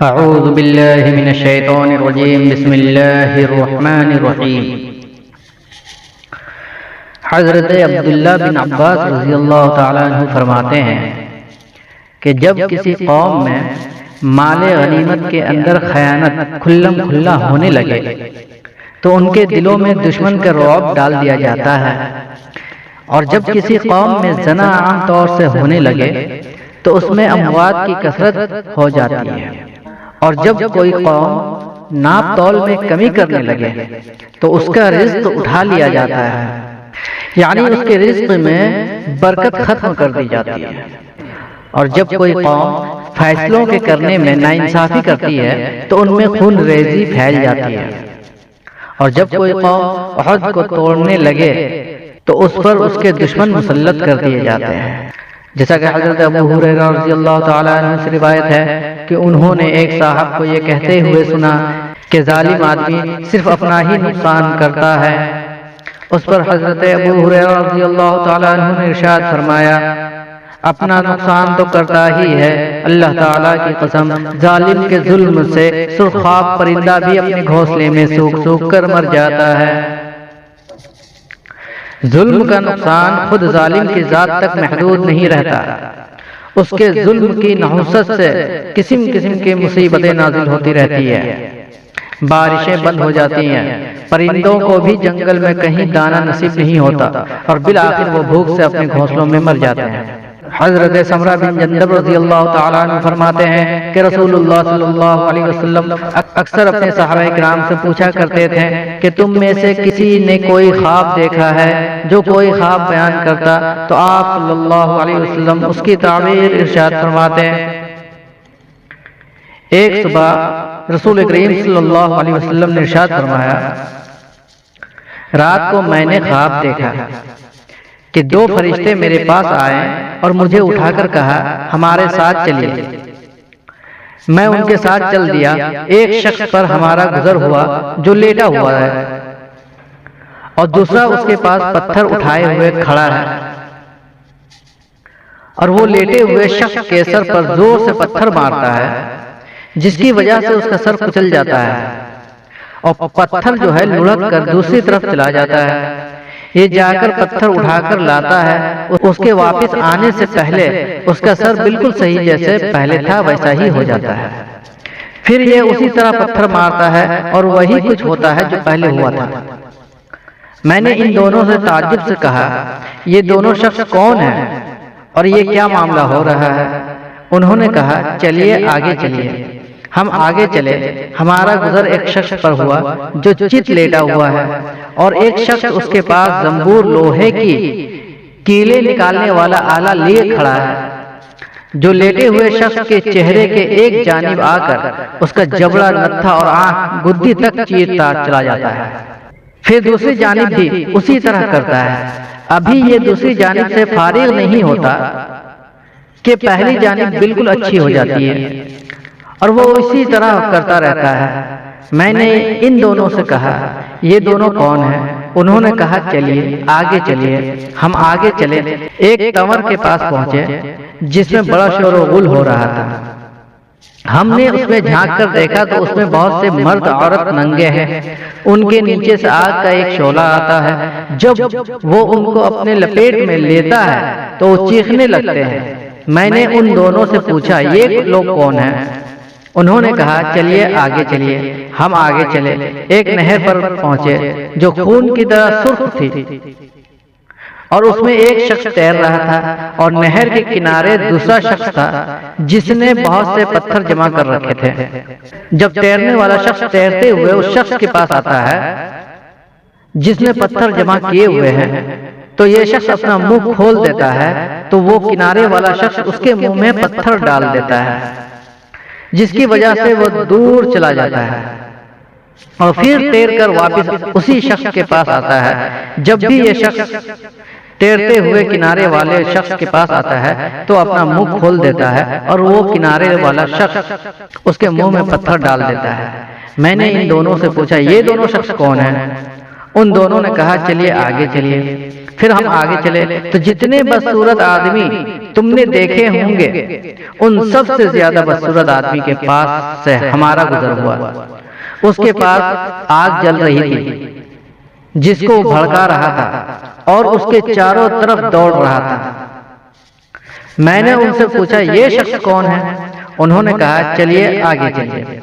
اعوذ باللہ من الشیطان الرجیم بسم اللہ الرحمن الرحیم۔ حضرت عبداللہ بن عباس رضی اللہ تعالیٰ عنہ فرماتے ہیں کہ جب کسی قوم میں مال غنیمت کے اندر خیانت کھلم کھلا ہونے لگے تو ان کے دلوں میں دشمن کا رعب ڈال دیا جاتا ہے، اور جب کسی قوم میں زنا عام طور سے ہونے لگے تو اس میں اموات کی کثرت ہو جاتی ہے، اور جب کوئی قوم ناپ تول میں کمی کرنے لگے تو اس کا رزق اٹھا لیا جاتا ہے، یعنی اس کے رزق میں برکت ختم کر دی جاتی ہے، اور جب کوئی قوم فیصلوں کے کرنے میں ناانصافی کرتی ہے تو ان میں خون ریزی پھیل جاتی ہے، اور جب کوئی قوم عہد کو توڑنے لگے تو اس پر اس کے دشمن مسلط کر دیے جاتے ہیں، جیسا کہ حضرت ابو ہریرہ رضی اللہ تعالیٰ عنہ سے روایت ہے کہ انہوں نے ایک صاحب کو یہ کہتے ہوئے سنا کہ ظالم آدمی صرف اپنا ہی نقصان کرتا ہے۔ اس پر حضرت ابو ہریرہ رضی اللہ تعالیٰ عنہ نے ارشاد فرمایا، اپنا نقصان تو کرتا ہی ہے، اللہ تعالیٰ کی قسم ظالم کے ظلم سے سرخاب پرندہ بھی اپنے گھونسلے میں سوکھ سوکھ کر مر جاتا ہے۔ ظلم کا نقصان خود ظالم کی ذات تک محدود نہیں رہتا، اس کے ظلم کی نحوست سے قسم قسم کی مصیبتیں نازل ہوتی رہتی ہے، بارشیں بند ہو جاتی ہیں، پرندوں کو بھی جنگل میں کہیں دانہ نصیب نہیں ہوتا، اور بالآخر وہ بھوک سے اپنے گھونسلوں میں مر جاتے ہیں۔ حضرت سمرہ بن جندب رضی اللہ تعالیٰ عنہ فرماتے ہیں کہ رسول اللہ صلی اللہ علیہ وسلم اکثر اپنے صحابہ کرام سے پوچھا کرتے تھے کہ تم میں سے کسی نے کوئی خواب دیکھا ہے؟ جو کوئی خواب بیان کرتا تو آپ صلی اللہ علیہ وسلم اس کی تعبیر ارشاد فرماتے ہیں۔ ایک صبح رسول کریم صلی اللہ علیہ وسلم نے ارشاد فرمایا، رات کو میں نے خواب دیکھا کہ دو فرشتے میرے پاس آئے اور مجھے اٹھا کر کہا ہمارے ساتھ چلیے۔ میں ان کے ساتھ چل دیا، ایک شخص پر ہمارا گزر ہوا جو لیٹا ہوا ہے، اور دوسرا اس کے پاس پتھر اٹھائے ہوئے کھڑا ہے، اور وہ لیٹے ہوئے شخص کے سر پر زور سے پتھر مارتا ہے جس کی وجہ سے اس کا سر کچل جاتا ہے، اور پتھر جو ہے لڑک کر دوسری طرف چلا جاتا ہے۔ یہ جا کر پتھر اٹھا کر لاتا ہے، اس کے واپس آنے سے پہلے اس کا سر بالکل صحیح جیسے پہلے تھا ویسا ہی ہو جاتا ہے، پھر یہ اسی طرح پتھر مارتا ہے اور وہی کچھ ہوتا ہے جو پہلے ہوا تھا۔ میں نے ان دونوں سے تعجب سے کہا، یہ دونوں شخص کون ہیں اور یہ کیا معاملہ ہو رہا ہے؟ انہوں نے کہا، چلیے آگے چلیے۔ ہم آگے چلے، ہمارا گزر ایک شخص پر ہوا جو چت لیٹا ہوا ہے، اور ایک شخص اس کے پاس زنبور لوہے کی کیلے نکالنے والا آلہ لیے کھڑا ہے۔ جو لیٹے ہوئے شخص کے چہرے کے ایک جانب آ کر اس کا جبڑا، نتھا اور آنکھ گدی تک چیرتا چلا جاتا ہے، پھر دوسری جانب بھی اسی طرح کرتا ہے۔ ابھی یہ دوسری جانب سے فارغ نہیں ہوتا کہ پہلی جانب بالکل اچھی ہو جاتی ہے، اور وہ اسی طرح کرتا رہتا ہے۔ میں نے ان دونوں سے کہا، یہ دونوں کون ہیں؟ انہوں نے کہا، چلیے آگے چلیے۔ ہم آگے چلے، ایک تنور کے پاس پہنچے جس میں بڑا شور و غل ہو رہا تھا۔ ہم نے اس میں جھانک کر دیکھا تو اس میں بہت سے مرد عورت ننگے ہیں، ان کے نیچے سے آگ کا ایک شعلہ آتا ہے، جب وہ ان کو اپنے لپیٹ میں لیتا ہے تو وہ چیخنے لگتے ہیں۔ میں نے ان دونوں سے پوچھا، یہ لوگ کون ہیں؟ انہوں نے کہا، چلیے آگے چلیے۔ ہم آگے چلے، ایک نہر پر پہنچے جو خون کی طرح سرخ تھی، اور اس میں ایک شخص تیر رہا تھا، اور نہر کے کنارے دوسرا شخص تھا جس نے بہت سے پتھر جمع کر رکھے تھے۔ جب تیرنے والا شخص تیرتے ہوئے اس شخص کے پاس آتا ہے جس نے پتھر جمع کیے ہوئے ہیں تو یہ شخص اپنا منہ کھول دیتا ہے، تو وہ کنارے والا شخص اس کے منہ میں پتھر ڈال دیتا ہے، جس کی وجہ سے وہ دور چلا جاتا ہے، اور پھر تیر کر واپس اسی شخص کے پاس آتا ہے۔ جب بھی یہ شخص تیرتے ہوئے کنارے والے شخص کے پاس آتا ہے تو اپنا منہ کھول دیتا ہے، اور وہ کنارے والا شخص اس کے منہ میں پتھر ڈال دیتا ہے۔ میں نے ان دونوں سے پوچھا، یہ دونوں شخص کون ہیں؟ ان دونوں نے کہا، چلیے آگے چلیے۔ پھر ہم آگے چلے تو جتنے بدصورت آدمی تم نے دیکھے ہوں گے ان سب سے زیادہ بدصورت آدمی کے پاس سے ہمارا گزر ہوا۔ اس کے پاس آگ جل رہی تھی جس کو بھڑکا رہا تھا اور اس کے چاروں طرف دوڑ رہا تھا۔ میں نے ان سے پوچھا یہ شخص کون ہے؟ انہوں نے کہا چلیے آگے چلیے۔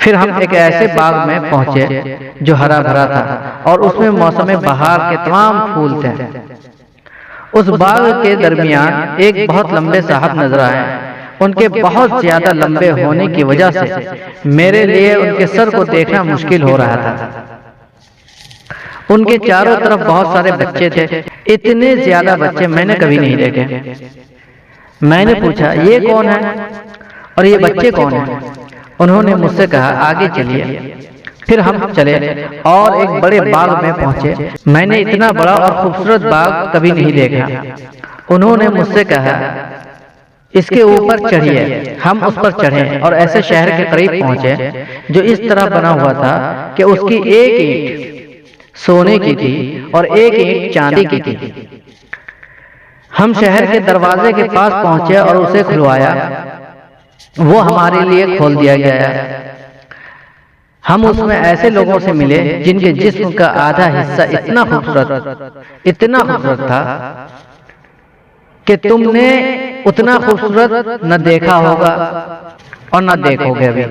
پھر ہم ایک ایسے باغ میں پہنچے جو ہرا بھرا تھا اور اس میں موسم بہار کے تمام پھول تھے۔ اس باغ کے درمیان ایک بہت لمبے صاحب نظر آئے۔ ان کے بہت زیادہ لمبے ہونے کی وجہ سے میرے لیے ان کے سر کو دیکھنا مشکل ہو رہا تھا۔ ان کے چاروں طرف بہت سارے بچے تھے، اتنے زیادہ بچے میں نے کبھی نہیں دیکھے۔ میں نے پوچھا یہ کون ہے اور یہ بچے کون ہیں؟ انہوں نے مجھ سے کہا آگے چلیے۔ پھر ہم چلے اور ایک بڑے باغ میں پہنچے۔ میں نے اتنا بڑا اور خوبصورت باغ کبھی نہیں دیکھا۔ انہوں نے مجھ سے کہا اس کے اوپر چڑھیے۔ ہم اس پر چڑھے اور ایسے شہر کے قریب پہنچے جو اس طرح بنا ہوا تھا کہ اس کی ایک اینٹ سونے کی تھی اور ایک اینٹ چاندی کی تھی۔ ہم شہر کے دروازے کے پاس پہنچے اور اسے کھلوایا۔ وہ ہمارے لیے کھول دیا گیا۔ ہم اس میں ایسے لوگوں سے ملے جن کے جسم کا آدھا حصہ اتنا خوبصورت تھا کہ تم نے اتنا خوبصورت نہ دیکھا ہوگا اور نہ دیکھو گے ابھی،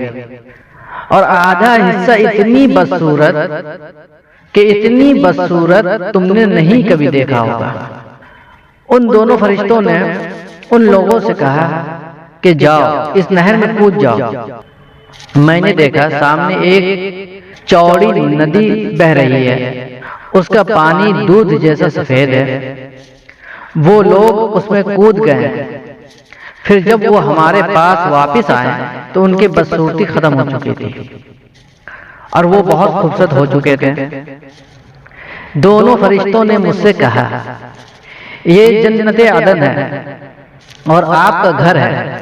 اور آدھا حصہ اتنی بدصورت تم نے نہیں کبھی دیکھا ہوگا۔ ان دونوں فرشتوں نے ان لوگوں سے کہا کہ جاؤ اس نہر میں کود جاؤ۔ میں نے دیکھا سامنے ایک چوڑی ندی بہ رہی ہے، اس کا پانی دودھ جیسا سفید ہے۔ وہ لوگ اس میں کود گئے۔ پھر جب وہ ہمارے پاس واپس آئے تو ان کی بدصورتی ختم ہو چکی تھی اور وہ بہت خوبصورت ہو چکے تھے۔ دونوں فرشتوں نے مجھ سے کہا یہ جنت عدن ہے اور آپ کا گھر ہے۔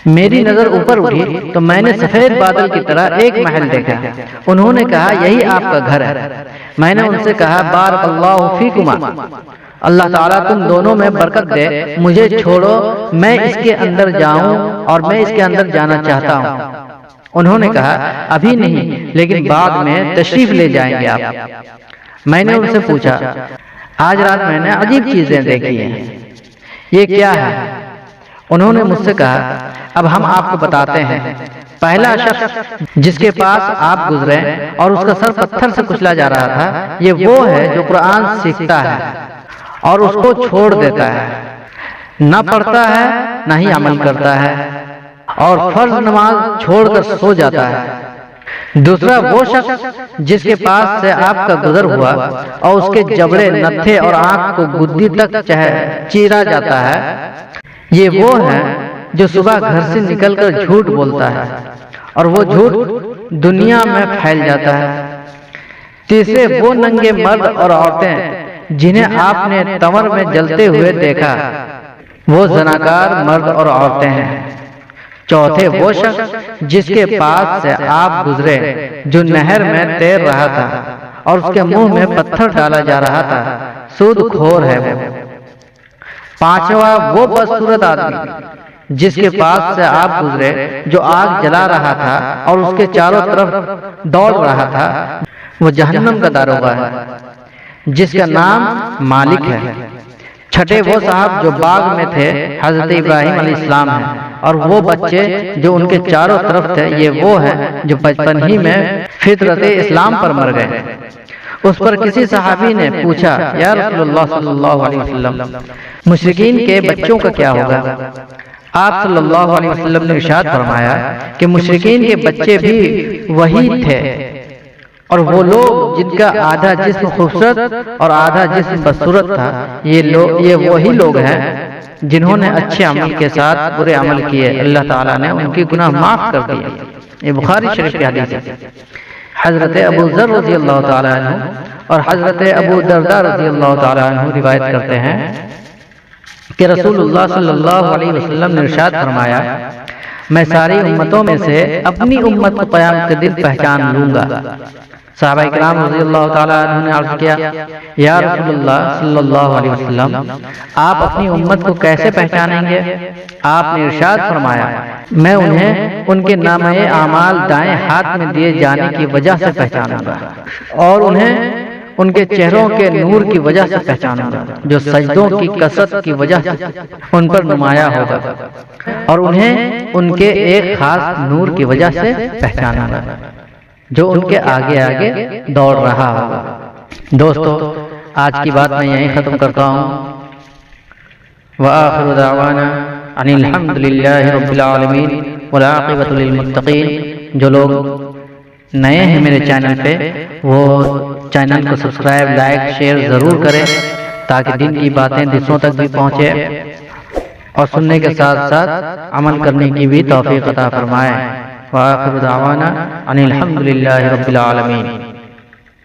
میری نظر اوپر اٹھی تو میں نے سفید بادل کی طرح ایک محل دیکھا۔ انہوں نے کہا یہی آپ کا گھر ہے۔ میں نے ان سے کہا بارک اللہ فیکما، اللہ تعالیٰ تم دونوں میں برکت دے، مجھے چھوڑو میں اس کے اندر جاؤں اور میں اس کے اندر جانا چاہتا ہوں۔ انہوں نے کہا ابھی نہیں لیکن بعد میں تشریف لے جائیں گے آپ۔ میں نے ان سے پوچھا آج رات میں نے عجیب چیزیں دیکھی ہیں، یہ کیا ہے؟ انہوں نے مجھ سے کہا اب ہم آپ کو بتاتے ہیں۔ پہلا شخص جس کے پاس آپ گزرے اور اس کا سر پتھر سے کچلا جا رہا تھا، یہ وہ ہے جو قرآن سیکھتا ہے اور اس کو چھوڑ دیتا ہے، نہ پڑھتا ہے نہ ہی عمل کرتا ہے، اور فرض نماز چھوڑ کر سو جاتا ہے۔ دوسرا وہ شخص جس کے پاس سے آپ کا گزر ہوا اور اس کے جبڑے نتھے اور آنکھ کو گدی تک چیرا جاتا ہے، یہ وہ ہے جو صبح گھر سے نکل کر جھوٹ بولتا ہے اور وہ جھوٹ دنیا میں پھیل جاتا ہے۔ تیسرے وہ ننگے مرد اور عورتیں جنہیں آپ نے تنور میں جلتے ہوئے دیکھا، وہ زناکار مرد اور عورتیں ہیں۔ چوتھے وہ شخص جس کے پاس سے آپ گزرے جو نہر میں تیر رہا تھا اور اس کے منہ میں پتھر ڈالا جا رہا تھا، سود خور ہے وہ۔ پانچواں وہ بدصورت آدمی جس کے پاس سے آپ گزرے جو آگ جلا رہا تھا اور اس کے چاروں طرف دوڑ رہا تھا، وہ جہنم کا داروغہ ہے جس کا نام مالک ہے۔ چھٹے وہ صاحب جو باغ میں تھے حضرت ابراہیم علیہ السلام ہیں، اور وہ بچے جو ان کے چاروں طرف تھے یہ وہ ہیں جو بچپن ہی میں فطرت اسلام پر مر گئے۔ اس پر کسی صحابی نے پوچھا یا رسول اللہ صلی اللہ علیہ وسلم مشرکین کے بچوں کا کیا ہوگا؟ آپ صلی اللہ علیہ وسلم نے ارشاد فرمایا کہ مشرکین کے بچے بھی وہی تھے، اور وہ لوگ جن کا آدھا جسم خوبصورت اور آدھا جسم بدصورت تھا، یہ وہی لوگ ہیں جنہوں نے اچھے عمل کے ساتھ برے عمل کیے، اللہ تعالیٰ نے ان کی گناہ معاف کر دیے۔ یہ بخاری شریف کی حدیث ہے۔ حضرت ابو ذر رضی اللہ تعالیٰ عنہ اور حضرت ابو درداء رضی اللہ تعالیٰ عنہ روایت کرتے ہیں کہ رسول اللہ صلی اللہ علیہ وسلم نے ارشاد فرمایا میں ساری امتوں میں سے اپنی امت کو قیامت کے دن پہچان لوں گا۔ صحابہ اکرام رضی اللہ تعالیٰ عنہ نے عرض کیا، یا رسول اللہ صلی اللہ علیہ وسلم، آپ اپنی امت کو کیسے پہچانیں گے؟ آپ نے ارشاد فرمایا، میں انہیں ان کے نامہ اعمال دائیں ہاتھ میں دیے جانے کی وجہ سے پہچانوں گا، اور انہیں ان کے چہروں کے نور کی وجہ سے پہچانوں گا جو سجدوں کی کثرت کی وجہ سے ان پر نمایاں ہوگا، اور انہیں ان کے ایک خاص نور کی وجہ سے پہچانوں گا جو ان کے آگے آگے دوڑ رہا ہوگا۔ دوستو، آج کی بات میں یہیں ختم کرتا ہوں۔ وآخر دعوانا ان الحمد للہ رب العالمین والعاقبۃ للمتقین۔ جو لوگ نئے ہیں میرے چینل پہ، وہ چینل کو سبسکرائب، لائک، شیئر ضرور کریں تاکہ دین کی باتیں دوسروں تک بھی پہنچے اور سننے کے ساتھ ساتھ عمل کرنے کی بھی توفیق عطا فرمائے۔ وآخر دعوانا ان الحمد للہ رب العالمین۔